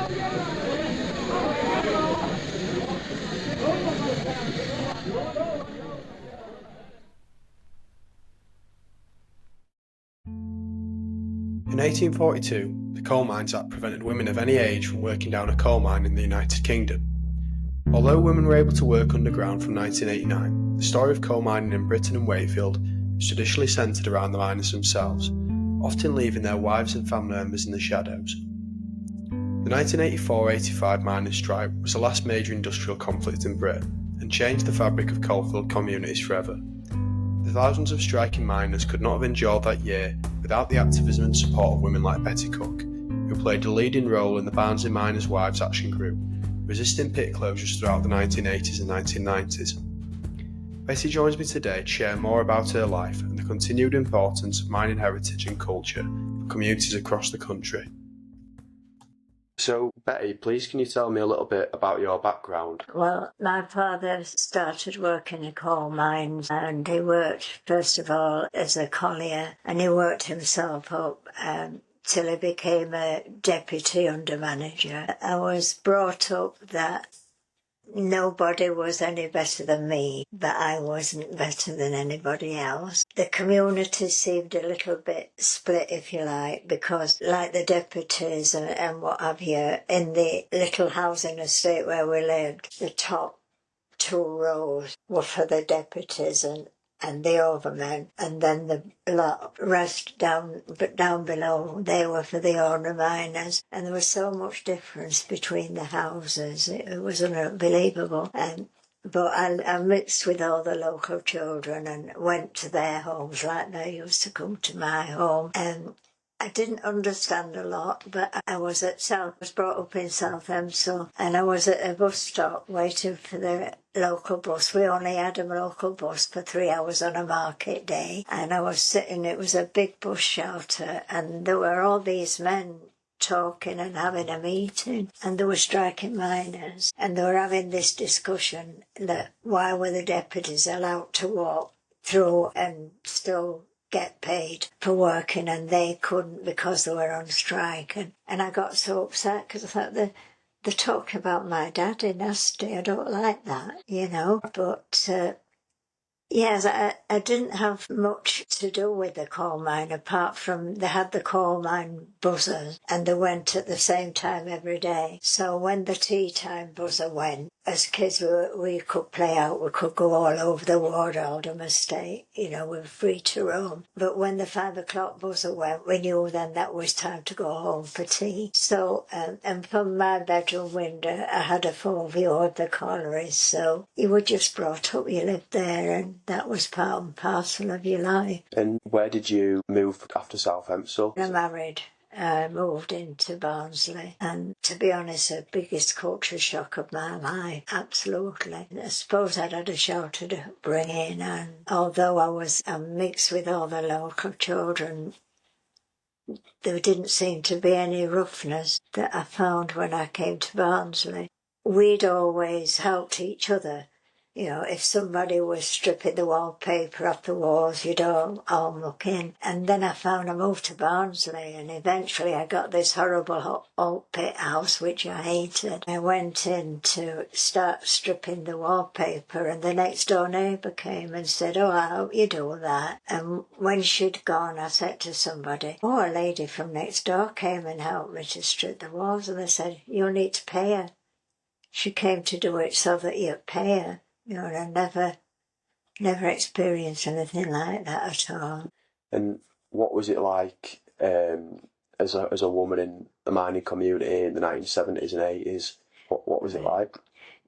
In 1842, the Coal Mines Act prevented women of any age from working down a coal mine in the United Kingdom. Although women were able to work underground from 1989, the story of coal mining in Britain and Wakefield is traditionally centred around the miners themselves, often leaving their wives and family members in the shadows. The 1984-85 miners' strike was the last major industrial conflict in Britain and changed the fabric of coalfield communities forever. The thousands of striking miners could not have endured that year without the activism and support of women like Betty Cook, who played a leading role in the Barnsley Miners' Wives Action Group, resisting pit closures throughout the 1980s and 1990s. Betty joins me today to share more about her life and the continued importance of mining heritage and culture for communities across the country. So, Betty, please can you tell me a little bit about your background? Well, my father started working in coal mines, and he worked, first of all, as a collier, and he worked himself up till he became a deputy under manager. I was brought up that nobody was any better than me, but I wasn't better than anybody else. The community seemed a little bit split, if you like, because like the deputies and what have you, in the little housing estate where we lived, the top 2 rows were for the deputies and the overmen, and then the rest down below, they were for the owner miners, and there was so much difference between the houses, it was unbelievable. But I mixed with all the local children and went to their homes like they used to come to my home. I didn't understand a lot, but I was brought up in Southend, and I was at a bus stop waiting for the local bus. We only had a local bus for 3 hours on a market day, and I was sitting, it was a big bus shelter, and there were all these men talking and having a meeting, and they were striking miners, and they were having this discussion that why were the deputies allowed to walk through and still get paid for working, and they couldn't because they were on strike. And I got so upset because I thought they're talking about my daddy nasty. I don't like that, But yes, I didn't have much to do with the coal mine apart from they had the coal mine buzzers and they went at the same time every day. So when the tea time buzzer went, as kids we could play out, we could go all over the ward, Oldham estate, we were free to roam. But when the 5 o'clock buzzer went, we knew then that was time to go home for tea. So, and from my bedroom window, I had a full view of the collieries, so you were just brought up, you lived there, and that was part and parcel of your life. And where did you move after Southampton? I married. I moved into Barnsley, and to be honest, the biggest culture shock of my life, absolutely. I suppose I'd had a sheltered upbringing, and although I was mixed with all the local children, there didn't seem to be any roughness that I found when I came to Barnsley. We'd always helped each other. If somebody was stripping the wallpaper off the walls, you'd all look in. And then I moved to Barnsley, and eventually I got this horrible old pit house, which I hated. I went in to start stripping the wallpaper, and the next door neighbour came and said, "Oh, I hope you do that." And when she'd gone, I said to somebody, "Oh, a lady from next door came and helped me to strip the walls." And they said, "You'll need to pay her. She came to do it so that you'd pay her." And I never experienced anything like that at all. And what was it like as a woman in the mining community in the 1970s and 80s? What was it like?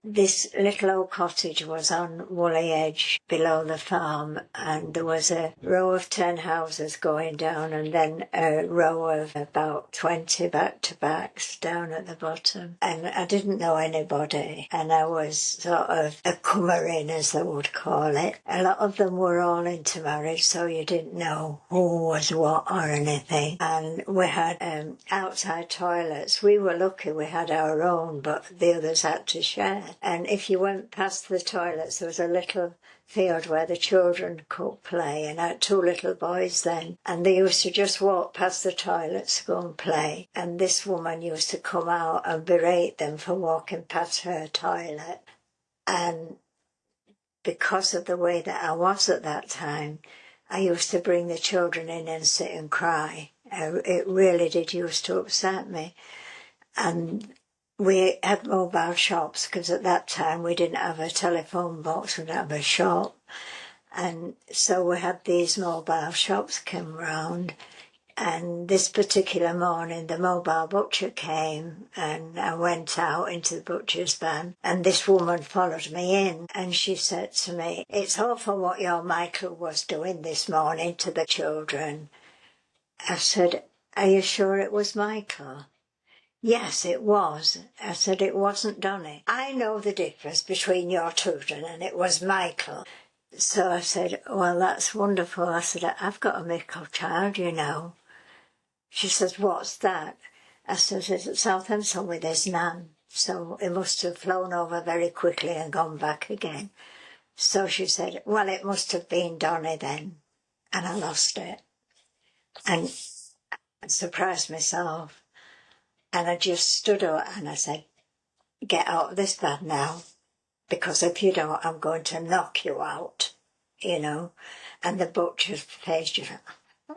This little old cottage was on Woolly Edge below the farm, and there was a row of 10 houses going down and then a row of about 20 back-to-backs down at the bottom. And I didn't know anybody, and I was sort of a comer in, as they would call it. A lot of them were all into marriage, so you didn't know who was what or anything. And we had outside toilets. We were lucky we had our own, but the others had to share. there. And if you went past the toilets, there was a little field where the children could play, and I had 2 little boys then, and they used to just walk past the toilets to go and play, and this woman used to come out and berate them for walking past her toilet. And because of the way that I was at that time, I used to bring the children in and sit and cry. It really did used to upset me. And we had mobile shops, because at that time we didn't have a telephone box, we didn't have a shop. And so we had these mobile shops come round. And this particular morning, the mobile butcher came, and I went out into the butcher's van, and this woman followed me in, and she said to me, "It's awful what your Michael was doing this morning to the children." I said, "Are you sure it was Michael?" "Yes, it was." I said, "It wasn't Donny. I know the difference between your children, and it was Michael." So I said, "Well, that's wonderful." I said, "I've got a mickle child, you know." She says, "What's that?" I said, "It's at Southampton with his nan." So he must have flown over very quickly and gone back again. So she said, "Well, it must have been Donny then." And I lost it. And I surprised myself. And I just stood up and I said, "Get out of this bed now, because if you don't, I'm going to knock you out," you know. And the butcher's face just,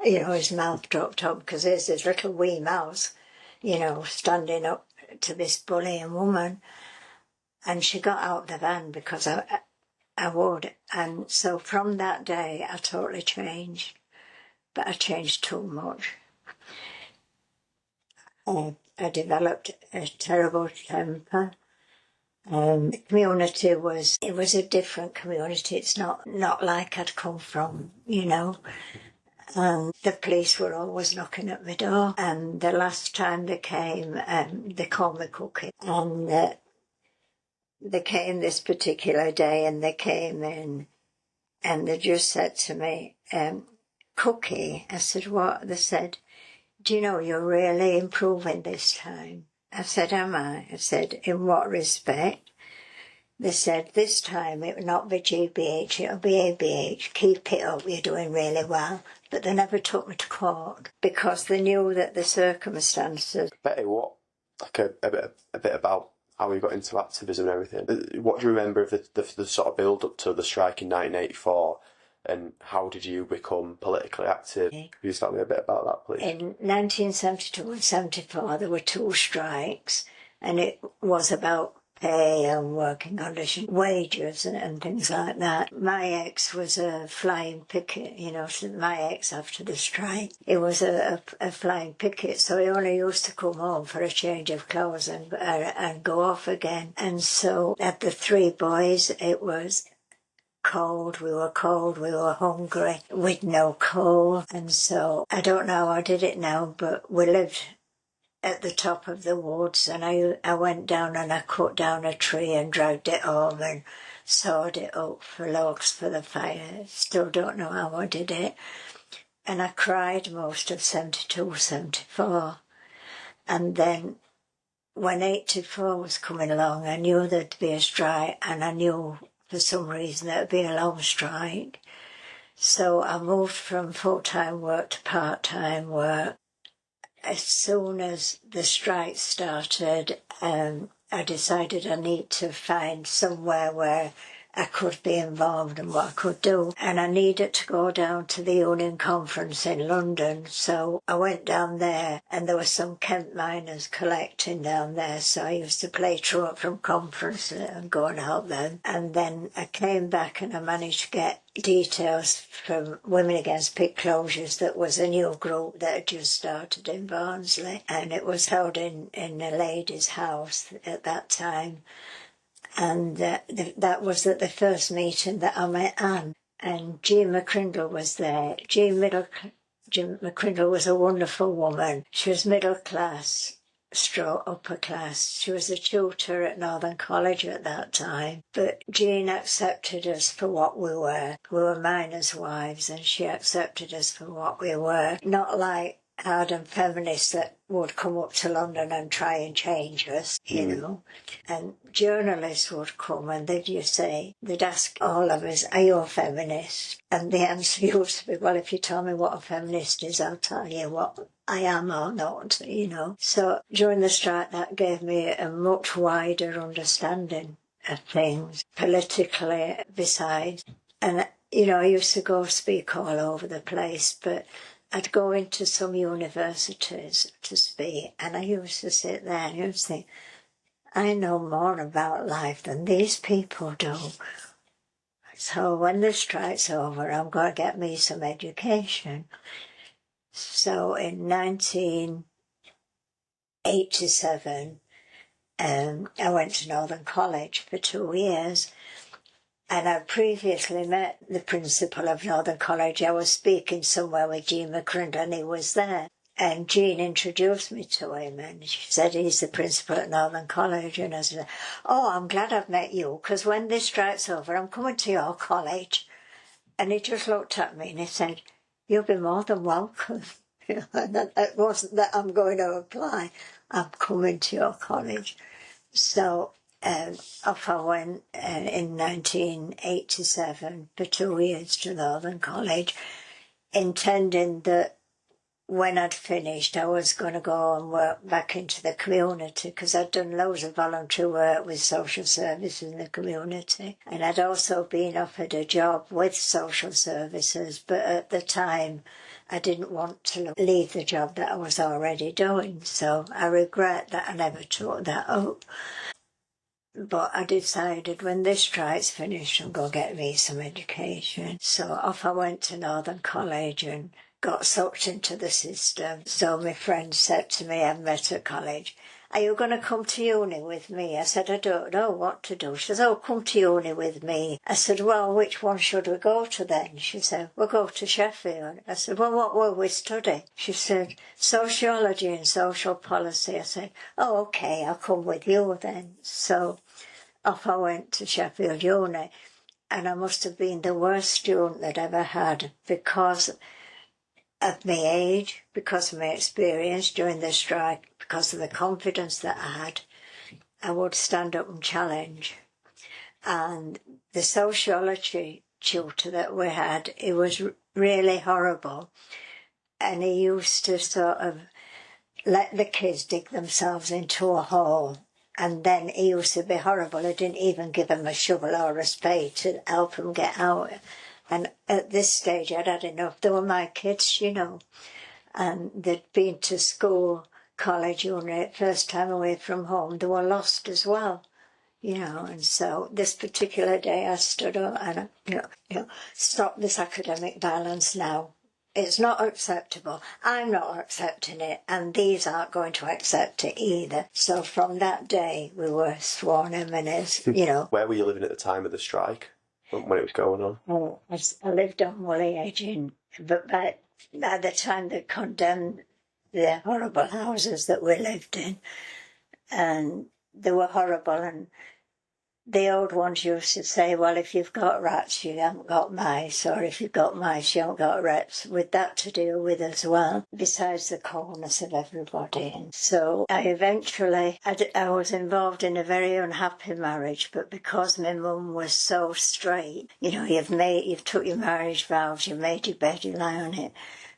you know, his mouth dropped up, because there's this little wee mouse, you know, standing up to this bullying woman. And she got out of the van because I would. And so from that day, I totally changed. But I changed too much. I developed a terrible temper. The community was a different community. It's not like I'd come from, you know. And the police were always knocking at my door. And the last time they came, they called me Cookie. And they came this particular day, and they came in, and they just said to me, "Cookie." I said, "What?" They said, "Do you know you're really improving this time?" I said, "Am I?" I said, "In what respect?" They said, "This time it will not be GBH, it'll be ABH. Keep it up, you're doing really well." But they never took me to court because they knew that the circumstances. Betty, what, like a bit about how you got into activism and everything. What do you remember of the sort of build up to the strike in 1984, and how did you become politically active? Can you just tell me a bit about that, please? In 1972 and 74, there were 2 strikes, and it was about pay and working conditions, wages and things like that. My ex was a flying picket, you know, so my ex after the strike. It was a flying picket, so he only used to come home for a change of clothes and go off again. And so at the 3 boys, it was cold, we were hungry, with no coal. And so I don't know how I did it now, but we lived at the top of the woods, and I went down and I cut down a tree and dragged it home and sawed it up for logs for the fire. Still don't know how I did it. And I cried most of 72, 74. And then when 84 was coming along, I knew there'd be a strike, and I knew for some reason there'd be a long strike. So I moved from full-time work to part-time work. As soon as the strike started, I decided I need to find somewhere where I could be involved and what I could do. And I needed to go down to the Union Conference in London. So I went down there, and there were some Kent miners collecting down there. So I used to play truant from conference and go and help them. And then I came back and I managed to get details from Women Against Pig Closures. That was a new group that had just started in Barnsley. And it was held in a lady's house at that time. And that was at the first meeting that I met Anne. And Jean McCrindle was there. Jean McCrindle was a wonderful woman. She was middle class, upper class. She was a tutor at Northern College at that time. But Jean accepted us for what we were. We were miners' wives, and she accepted us for what we were. Not like ardent feminists that would come up to London and try and change us, you know. And journalists would come and they'd ask all of us, are you a feminist? And the answer used to be, well, if you tell me what a feminist is, I'll tell you what I am or not, you know. So during the strike, that gave me a much wider understanding of things, politically besides. And, you know, I used to go speak all over the place, but I'd go into some universities to speak, and I used to sit there and used to think, I know more about life than these people do. So when the strike's over, I'm going to get me some education. So in 1987, I went to Northern College for 2 years. And I'd previously met the principal of Northern College. I was speaking somewhere with Jean McCrindle and he was there. And Jean introduced me to him and she said, he's the principal at Northern College. And I said, oh, I'm glad I've met you because when this strike's over, I'm coming to your college. And he just looked at me and he said, you'll be more than welcome. And it wasn't that I'm going to apply. I'm coming to your college. So off I went in 1987 for 2 years to Northern College, intending that when I'd finished I was going to go and work back into the community because I'd done loads of voluntary work with social services in the community and I'd also been offered a job with social services, but at the time I didn't want to leave the job that I was already doing, so I regret that I never took that up. But I decided when this strike's finished, I'm going to get me some education. So off I went to Northern College and got sucked into the system. So my friend said to me, I've met at college, are you going to come to uni with me? I said, I don't know what to do. She says, oh, come to uni with me. I said, well, which one should we go to then? She said, we'll go to Sheffield. I said, well, what will we study? She said, sociology and social policy. I said, oh, okay, I'll come with you then. So off I went to Sheffield Uni, and I must have been the worst student that I ever had because of my age, because of my experience during the strike, because of the confidence that I had. I would stand up and challenge. And the sociology tutor that we had, it was really horrible. And he used to sort of let the kids dig themselves into a hole. And then he used to be horrible. He didn't even give them a shovel or a spade to help them get out. And at this stage, I'd had enough. They were my kids, you know. And they'd been to school, college, uni, first time away from home. They were lost as well, you know. And so this particular day, I stood up and, stop this academic violence now. It's not acceptable. I'm not accepting it, and these aren't going to accept it either. So from that day, we were sworn enemies, you know. Where were you living at the time of the strike, when it was going on? Oh, I lived on Woolly Edge, but by the time they condemned the horrible houses that we lived in, and they were horrible, and the old ones used to say, well, if you've got rats, you haven't got mice, or if you've got mice, you haven't got rats, with that to deal with as well, besides the coldness of everybody. And so I was involved in a very unhappy marriage, but because my mum was so straight, you know, you've took your marriage vows, you've made your bed, you lie on it.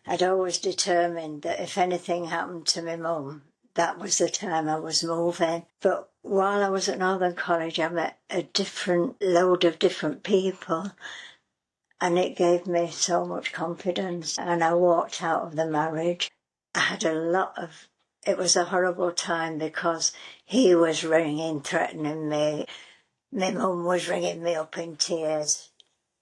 I'd always determined that if anything happened to my mum, that was the time I was moving. But while I was at Northern College, I met a load of different people, and it gave me so much confidence. And I walked out of the marriage. I had it was a horrible time because he was ringing, threatening me. My mum was ringing me up in tears.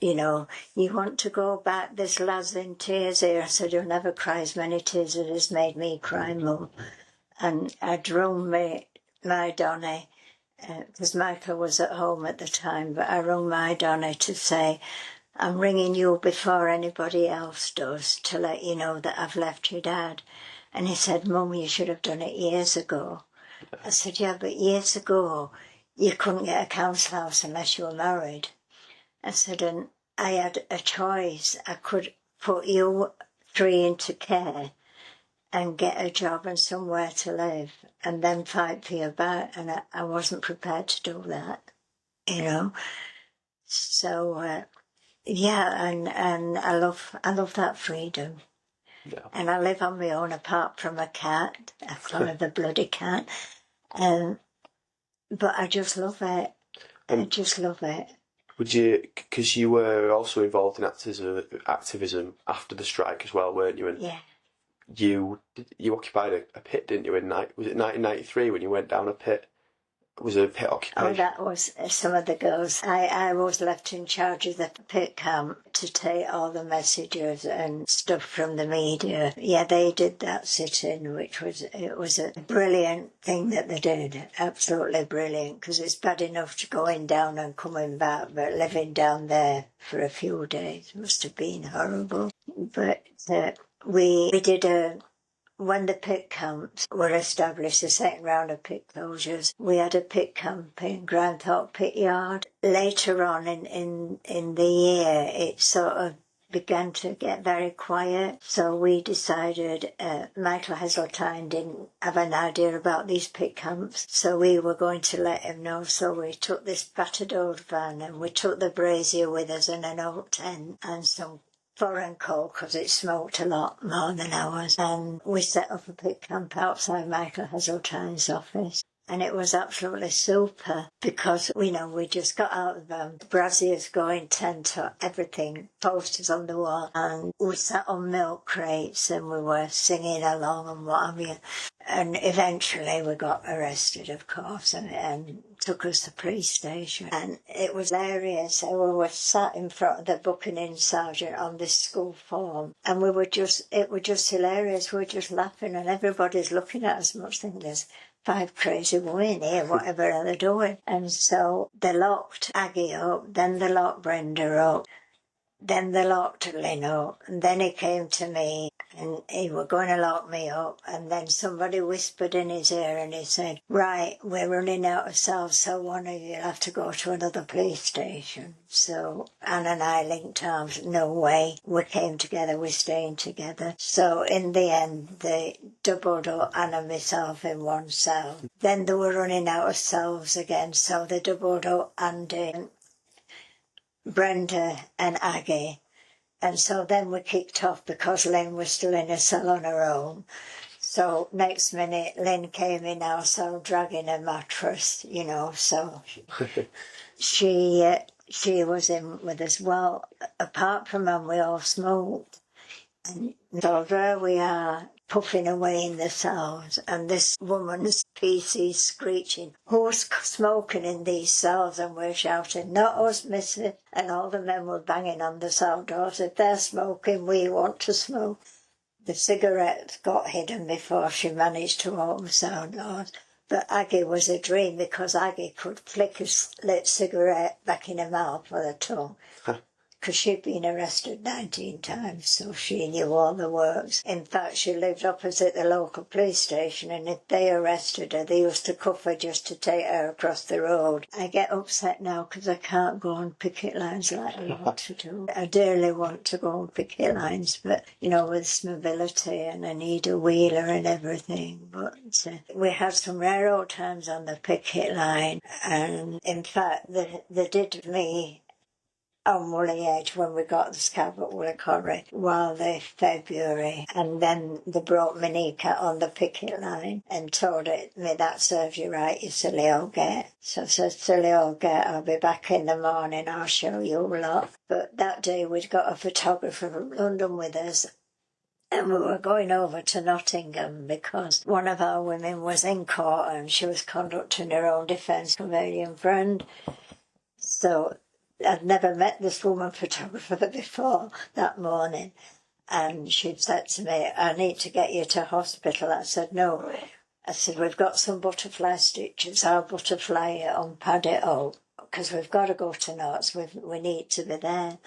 You know, you want to go back, this lad's in tears here. I said, you'll never cry as many tears as has made me cry, Mum. And I'd rung my Donny, because Michael was at home at the time, but I rung my Donny to say, I'm ringing you before anybody else does to let you know that I've left your dad. And he said, Mum, you should have done it years ago. I said, yeah, but years ago, you couldn't get a council house unless you were married. I said, and I had a choice. I could put you three into care, and get a job and somewhere to live and then fight for your back. And I wasn't prepared to do that, you know. So, yeah, and I love that freedom. Yeah. And I live on my own apart from a cat. I call her the bloody cat. But I just love it. I just love it. Would you, because you were also involved in activism after the strike as well, weren't you? And yeah. You occupied a pit, didn't you? Was it 1993 when you went down a pit? Was it a pit occupation? Oh, that was some of the girls. I was left in charge of the pit camp to take all the messages and stuff from the media. Yeah, they did that sit-in, it was a brilliant thing that they did. Absolutely brilliant, because it's bad enough to going down and coming back, but living down there for a few days must have been horrible. But we did when the pit camps were established, the second round of pit closures, we had a pit camp in Granthorpe Pit Yard. Later on in the year, it sort of began to get very quiet. So we decided, Michael Heseltine didn't have an idea about these pit camps, so we were going to let him know. So we took this battered old van and we took the brazier with us and an old tent and some foreign coal, because it smoked a lot more than ours, and we set up a pit camp outside Michael Heseltine's office. And it was absolutely super, because, we just got out of the braziers going, tent up, everything, posters on the wall, and we sat on milk crates and we were singing along and what have you. And eventually we got arrested, of course, and took us to the police station. And it was hilarious. We were sat in front of the booking sergeant on this school form, and it was just hilarious. We were just laughing, and everybody's looking at us, much thinking there's 5 crazy women here, whatever are they doing? And so they locked Aggie up, then they locked Brenda up, then they locked Lynn up, and then he came to me and he were going to lock me up, and then somebody whispered in his ear and he said, right, we're running out of cells, so one of you'll have to go to another police station. So Anne and I linked arms, no way, we came together, we're staying together. So in the end, they doubled up Anne and myself in one cell. Then they were running out of cells again, so they doubled up Andy, Brenda and Aggie. And so then we kicked off because Lynn was still in a cell on her own. So next minute, Lynn came in our cell dragging a mattress, so she was in with us. Well, apart from them, we all smoked. And so there we are, puffing away in the cells, and this woman's PC screeching, who's smoking in these cells? And we're shouting, not us, missus. And all the men were banging on the cell doors. If they're smoking, we want to smoke. The cigarette got hidden before she managed to open the cell doors. But Aggie was a dream, because Aggie could flick a lit cigarette back in her mouth with her tongue. Because she'd been arrested 19 times, so she knew all the works. In fact, she lived opposite the local police station, and if they arrested her, they used to cuff her just to take her across the road. I get upset now because I can't go on picket lines like I want to do. I dearly want to go on picket lines, but, with this mobility, and I need a wheeler and everything. But we had some rare old times on the picket line, and in fact, they did me on Woolly Edge when we got the scab at Woolly Corrie, while the February, and then they brought Monica on the picket line and told me, that serves you right, you silly old get. So I said, silly old get, I'll be back in the morning, I'll show you a lot. But that day we'd got a photographer from London with us, and we were going over to Nottingham because one of our women was in court and she was conducting her own defence of a young friend. So I'd never met this woman photographer before that morning, and she'd said to me, I need to get you to hospital. I said, no. I said, we've got some butterfly stitches. I'll butterfly it, unpad it up, because we've got to go to Knots. We need to be there.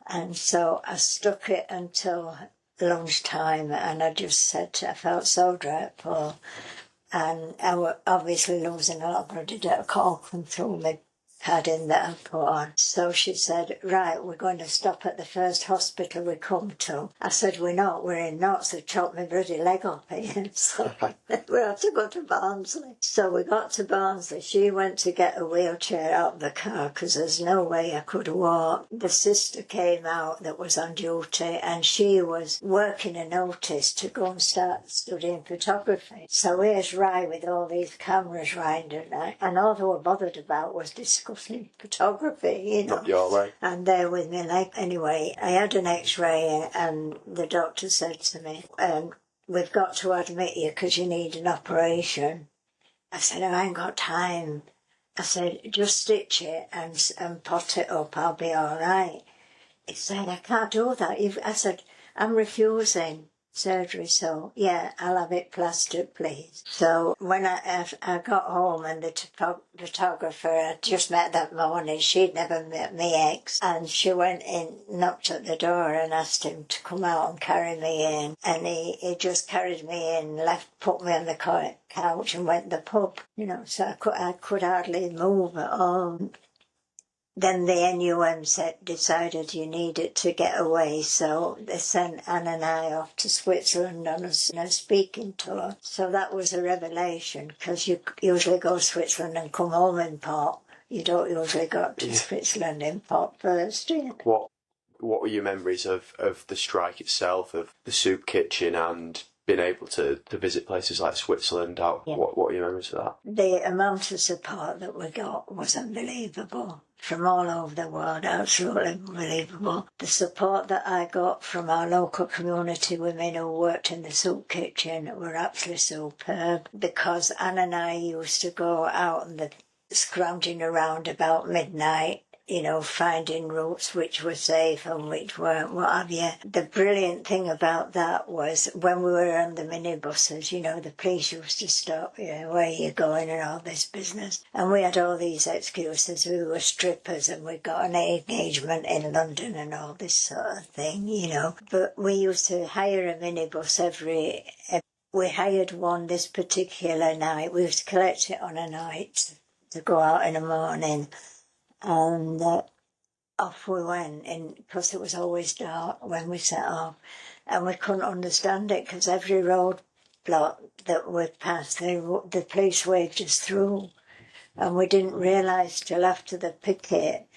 And so I stuck it until lunchtime, and I just said, I felt so dreadful. And I was obviously losing a lot of blood. I did a call through me padding that I put on. So she said, right, we're going to stop at the first hospital we come to. I said, we're not, we're in knots. They've chopped my bloody leg off here. So we have to go to Barnsley. So we got to Barnsley. She went to get a wheelchair out of the car because there's no way I could walk. The sister came out that was on duty, and she was working a notice to go and start studying photography. So here's Rai with all these cameras round her, and all they were bothered about was discussing photography, you know. Not your way. And there with me, like, anyway, I had an x-ray, and the doctor said to me, we've got to admit you because you need an operation. I said, I ain't got time. I said, just stitch it and pot it up, I'll be all right. He said, I can't do that. I said, I'm refusing surgery, so yeah, I'll have it plastered, please. So when I got home, and the photographer I just met that morning, she'd never met me ex, and she went in, knocked at the door and asked him to come out and carry me in, and he just carried me in, put me on the couch and went to the pub, you know, so I could hardly move at all. Then the NUM decided you needed to get away, so they sent Anne and I off to Switzerland on a speaking tour. So that was a revelation, because you usually go to Switzerland and come home in pot. You don't usually go to Switzerland in pot first, do you? What were your memories of the strike itself, of the soup kitchen, and being able to visit places like Switzerland? Yeah. What are your memories of that? The amount of support that we got was unbelievable. From all over the world, absolutely unbelievable. The support that I got from our local community women who worked in the soup kitchen were absolutely superb, because Anne and I used to go out and scrounging around about midnight, you know, finding routes which were safe and which weren't, what have you. The brilliant thing about that was when we were on the minibuses, you know, the police used to stop, you know, where are you going and all this business. And we had all these excuses. We were strippers and we got an engagement in London and all this sort of thing, you know. But we used to hire a minibus we hired one this particular night. We used to collect it on a night to go out in the morning. And off we went, because it was always dark when we set off. And we couldn't understand it, because every roadblock that we passed, the police waved us through. And we didn't realise till after the picket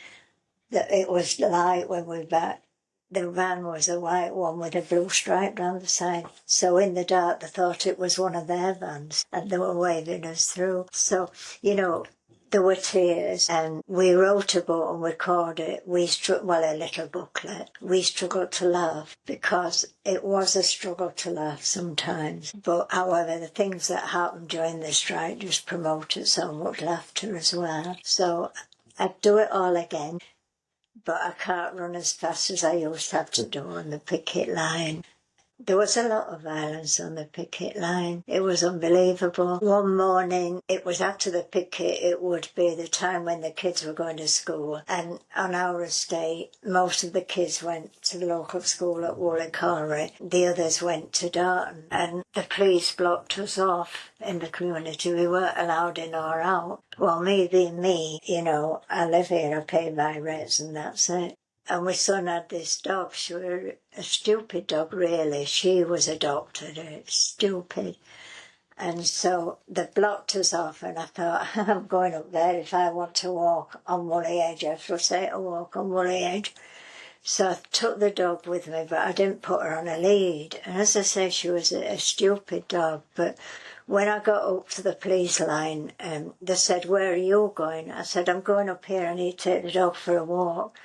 that it was light when we back. The van was a white one with a blue stripe down the side. So in the dark, they thought it was one of their vans, and they were waving us through. So, you know, there were tears, and we wrote about and we called it, a little booklet. We struggled to laugh, because it was a struggle to laugh sometimes. But however, the things that happened during the strike just promoted so much laughter as well. So I'd do it all again, but I can't run as fast as I used to have to do on the picket line. There was a lot of violence on the picket line. It was unbelievable. One morning, it was after the picket, it would be the time when the kids were going to school. And on our estate, most of the kids went to the local school at Woolley Colliery. The others went to Darton. And the police blocked us off in the community. We weren't allowed in or out. Well, me being me, you know, I live here, I pay my rents, and that's it. And my son had this dog. She was a stupid dog, really. She was adopted. It's stupid. And so they blocked us off, and I thought, I'm going up there. If I want to walk on Woolly Edge, I have to say to walk on Woolly Edge. So I took the dog with me, but I didn't put her on a lead. And as I say, she was a stupid dog. But when I got up to the police line, they said, where are you going? I said, I'm going up here. I need to take the dog for a walk.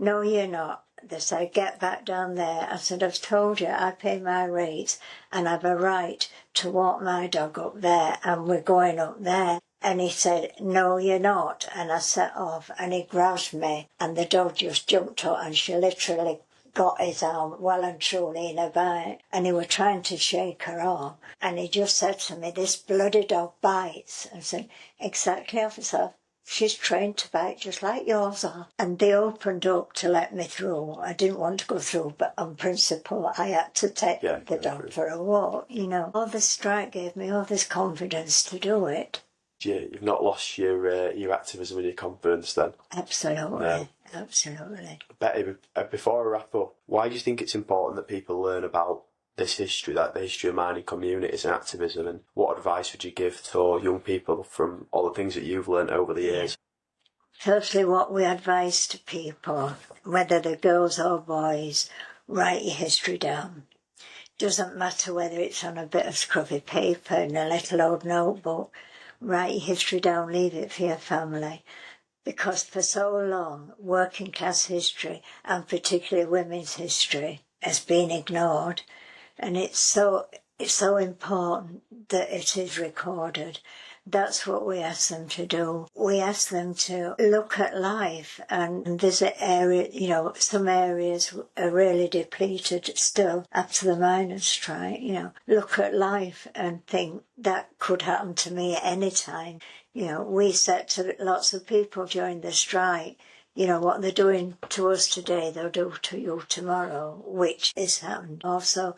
No, you're not. They said, get back down there. I said, I've told you, I pay my rates and I've a right to walk my dog up there, and we're going up there. And he said, no, you're not. And I set off, and he grabbed me, and the dog just jumped up, and she literally got his arm well and truly in a bite. And he was trying to shake her off. And he just said to me, this bloody dog bites. I said, exactly, officer. She's trained to bite just like yours are. And they opened up to let me through. I didn't want to go through, but on principle, I had to take the dog for a walk, you know. All the strike gave me all this confidence to do it. You've not lost your activism and your confidence then? Absolutely, No. absolutely. Betty, before I wrap up, why do you think it's important that people learn about this history, like the history of mining communities and activism, and what advice would you give to young people from all the things that you've learned over the years? Firstly, what we advise to people, whether they're girls or boys, write your history down. Doesn't matter whether it's on a bit of scruffy paper in a little old notebook. Write your history down, leave it for your family. Because for so long, working class history, and particularly women's history, has been ignored. And it's so important that it is recorded. That's what we ask them to do. We ask them to look at life and visit areas, some areas are really depleted still after the miners' strike, Look at life and think that could happen to me at any time. We said to lots of people during the strike, what they're doing to us today, they'll do to you tomorrow, which is happened. Also,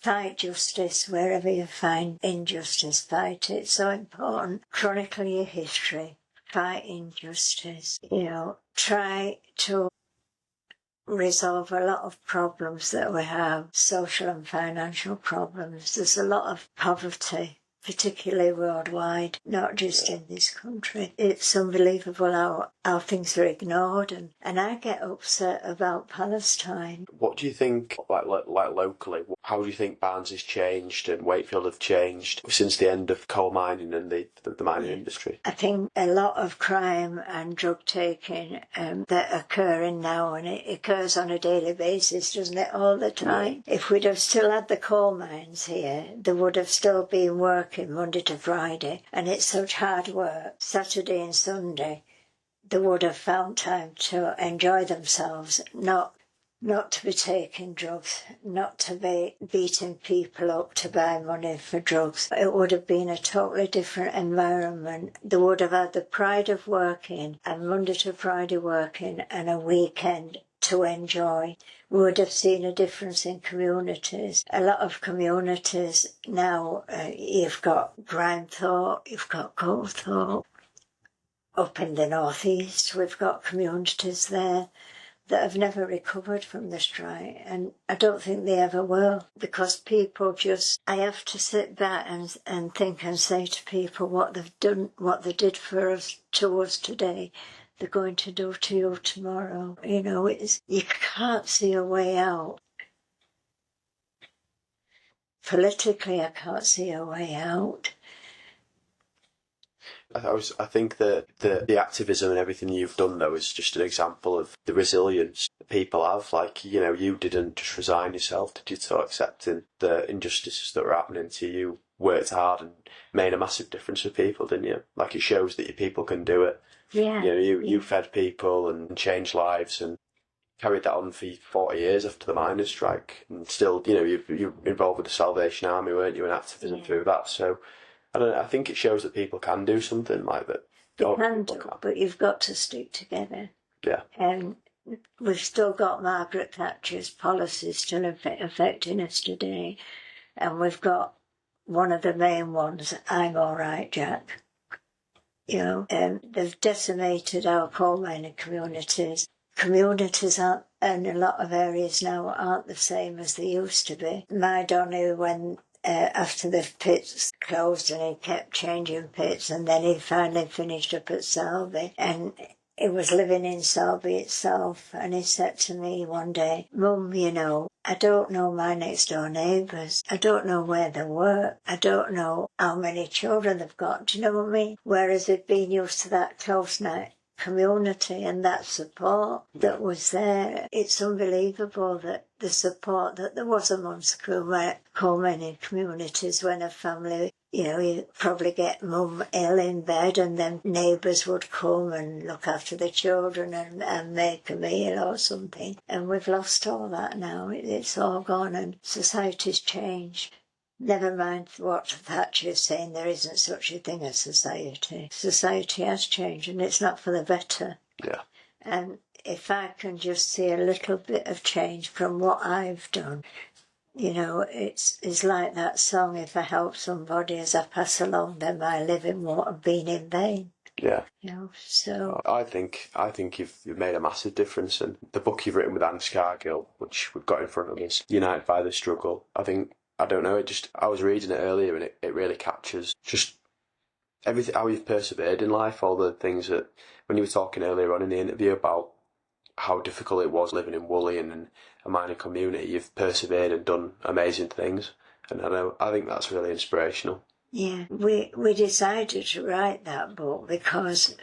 fight justice wherever you find injustice, fight it. It's so important. Chronicle your history, fight injustice. Try to resolve a lot of problems that we have, social and financial problems. There's a lot of poverty, particularly worldwide, not just in this country. It's unbelievable how things are ignored, and I get upset about Palestine. What do you think, like locally, how do you think Barnsley's changed and Wakefield have changed since the end of coal mining and the mining industry? I think a lot of crime and drug taking that are occurring now, and it occurs on a daily basis, doesn't it, all the time? Yeah. If we'd have still had the coal mines here, there would have still been working Monday to Friday, and it's such hard work. Saturday and Sunday, they would have found time to enjoy themselves, not to be taking drugs, not to be beating people up to buy money for drugs. It would have been a totally different environment. They would have had the pride of working and Monday to Friday working and a weekend to enjoy. We would have seen a difference in communities. A lot of communities now, you've got Grimethorpe, you've got Coalthorpe. Up in the northeast, we've got communities there that have never recovered from the strike, and I don't think they ever will, because people I have to sit back and think and say to people what they've done, what they did for us, to us today, they're going to do to you tomorrow. You can't see a way out. Politically, I can't see a way out. I think that the activism and everything you've done, though, is just an example of the resilience people have. Like, you didn't just resign yourself, did you, to accepting the injustices that were happening to you? You worked hard and made a massive difference for people, didn't you? Like, it shows that your people can do it. Yeah. You fed people and changed lives and carried that on for 40 years after the miners' strike. And still, you're involved with the Salvation Army, weren't you, in activism through that. So I think it shows that people can do something like that. They can do, but you've got to stick together. Yeah. And we've still got Margaret Thatcher's policies still affecting us today. And we've got one of the main ones, I'm all right, Jack. They've decimated our coal mining communities. Communities aren't, in a lot of areas now, aren't the same as they used to be. My Donny, when after the pits closed and he kept changing pits, and then he finally finished up at Selby, and he was living in Selby itself, and he said to me one day, Mum, I don't know my next door neighbours. I don't know where they work. I don't know how many children they've got. Do you know what I mean? Whereas they've been used to that close-knit community and that support that was there. It's unbelievable that the support that there was amongst coal mining communities when a family, you probably get mum ill in bed and then neighbours would come and look after the children and make a meal or something. And we've lost all that now. It's all gone and society's changed. Never mind what Thatcher is saying, there isn't such a thing as society. Society has changed and it's not for the better. Yeah. And if I can just see a little bit of change from what I've done, You know, it's like that song, if I help somebody as I pass along, then my living won't have been in vain. Yeah. You know, so I think you've made a massive difference, and the book you've written with Anne Scargill, which we've got in front of us, United by the Struggle, I was reading it earlier, and it really captures just everything, how you've persevered in life, all the things that, when you were talking earlier on in the interview about how difficult it was living in Woolley and in a mining community, you've persevered and done amazing things, and I think that's really inspirational. yeah, we decided to write that book because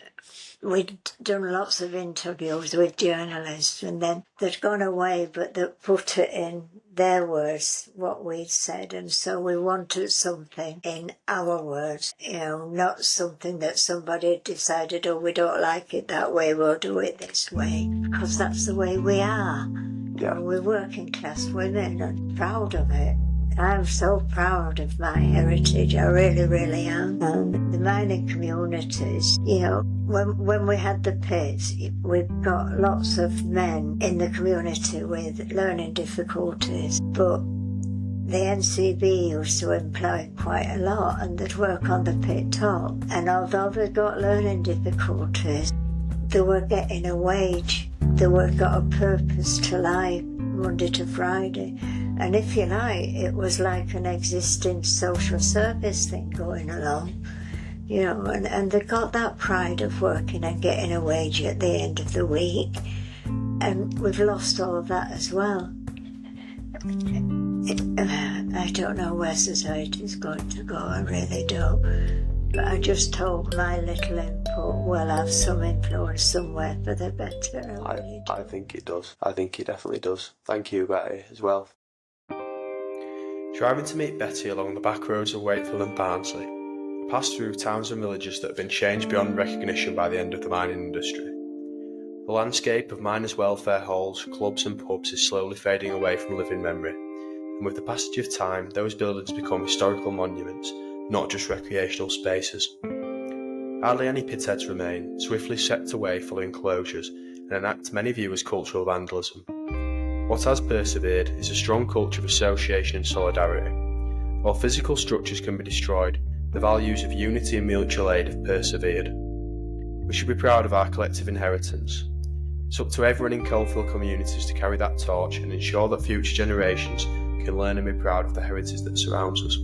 we'd done lots of interviews with journalists, and then they'd gone away, but they put it in their words, what we'd said, and so we wanted something in our words, you know, not something that somebody had decided, oh, we don't like it that way, we'll do it this way, because that's the way we are. Yeah. And we're working class women and proud of it. I'm so proud of my heritage, I really, really am. And the mining communities, you know, when we had the pits, we've got lots of men in the community with learning difficulties, but the NCB used to employ quite a lot, and they'd work on the pit top. And although they got learning difficulties, they were getting a wage. They were got a purpose to life, Monday to Friday. And if you like, it was like an existing social service thing going along, you know, and they got that pride of working and getting a wage at the end of the week. And we've lost all of that as well. I don't know where society's going to go, I really don't. But I just hope my little input will have some influence somewhere for the better. I think it does. I think it definitely does. Thank you, Betty, as well. Driving to meet Betty along the back roads of Wakefield and Barnsley, I passed through towns and villages that have been changed beyond recognition by the end of the mining industry. The landscape of miners' welfare halls, clubs and pubs is slowly fading away from living memory, and with the passage of time, those buildings become historical monuments, not just recreational spaces. Hardly any pitheads remain, swiftly swept away following closures, and an act many view as cultural vandalism. What has persevered is a strong culture of association and solidarity. While physical structures can be destroyed, the values of unity and mutual aid have persevered. We should be proud of our collective inheritance. It's up to everyone in coalfield communities to carry that torch and ensure that future generations can learn and be proud of the heritage that surrounds us.